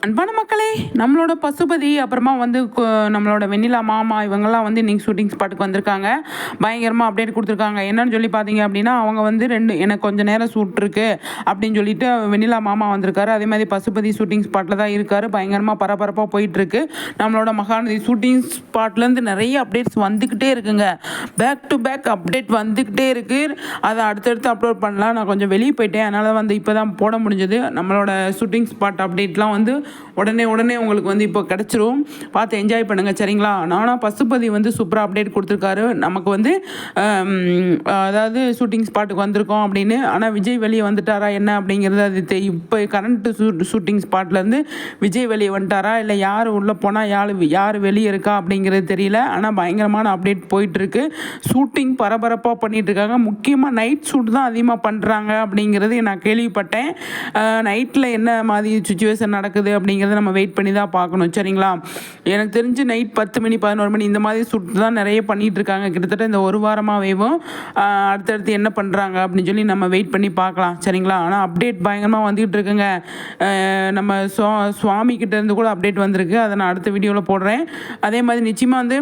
அன்பான மக்களே, நம்மளோட பசுபதி அப்புறமா வந்து நம்மளோட வெண்ணிலா மாமா இவங்கெல்லாம் வந்து இன்றைக்கி ஷூட்டிங் ஸ்பாட்டுக்கு வந்திருக்காங்க. பயங்கரமாக அப்டேட் கொடுத்துருக்காங்க. என்னன்னு சொல்லி பார்த்தீங்க அப்படின்னா, அவங்க வந்து எனக்கு கொஞ்சம் நேரம் ஷூட் இருக்குது அப்படின்னு சொல்லிட்டு வெண்ணிலா மாமா வந்திருக்காரு. அதே மாதிரி பசுபதி ஷூட்டிங் ஸ்பாட்டில் தான் இருக்கார். பயங்கரமாக பரபரப்பாக போயிட்டுருக்கு. நம்மளோட மகாநதி ஷூட்டிங் ஸ்பாட்லேருந்து நிறைய அப்டேட்ஸ் வந்துக்கிட்டே இருக்குங்க. பேக் டு பேக் அப்டேட் வந்துக்கிட்டே இருக்குது. அதை அடுத்தடுத்து அப்லோட் பண்ணலாம். நான் கொஞ்சம் வெளியே போயிட்டேன், அதனால் வந்து இப்போ தான் போட முடிஞ்சது. நம்மளோட ஷூட்டிங் ஸ்பாட் அப்டேட்லாம் வந்து உடனே உங்களுக்கு வந்து இப்போ கிடச்சிரும். பார்த்து என்ஜாய் பண்ணுங்கள், சரிங்களா? நானும் பசுபதி வந்து சூப்பராக அப்டேட் கொடுத்துருக்காரு. நமக்கு வந்து அதாவது ஷூட்டிங் ஸ்பாட்டுக்கு வந்திருக்கோம் அப்படின்னு. ஆனால் விஜய் வெளியே வந்துட்டாரா என்ன அப்படிங்கிறது அது இப்போ கரண்ட்டு ஷூட்டிங் ஸ்பாட்லேருந்து விஜய் வெளியே வந்துட்டாரா இல்லை யார் உள்ளே போனால் யார் வெளியே இருக்கா அப்படிங்கிறது தெரியல. ஆனால் பயங்கரமான அப்டேட் போயிட்டுருக்கு. ஷூட்டிங் பரபரப்பாக பண்ணிகிட்ருக்காங்க. முக்கியமாக நைட் ஷூட் தான் அதிகமாக பண்ணுறாங்க அப்படிங்கிறது நான் கேள்விப்பட்டேன். நைட்டில் என்ன மாதிரி சுச்சுவேஷன் நடக்குது அப்படிங்கிறத நம்ம வெயிட் பண்ணி தான் பார்க்கணும், சரிங்களா? எனக்கு தெரிஞ்சு நைட் 10 மணி 11 மணி இந்த மாதிரி சுட்டு தான் நிறைய பண்ணிகிட்டு இருக்காங்க. கிட்டத்தட்ட இந்த ஒரு வாரமாகவேவும் அடுத்தடுத்து என்ன பண்ணுறாங்க அப்படின்னு சொல்லி நம்ம வெயிட் பண்ணி பார்க்கலாம், சரிங்களா? ஆனால் அப்டேட் பயங்கரமாக வந்துக்கிட்டு இருக்குங்க. நம்ம சுவாமி கிட்டேருந்து கூட அப்டேட் வந்திருக்கு. அதை நான் அடுத்த வீடியோவில் போடுறேன். அதே மாதிரி நிச்சயமாக வந்து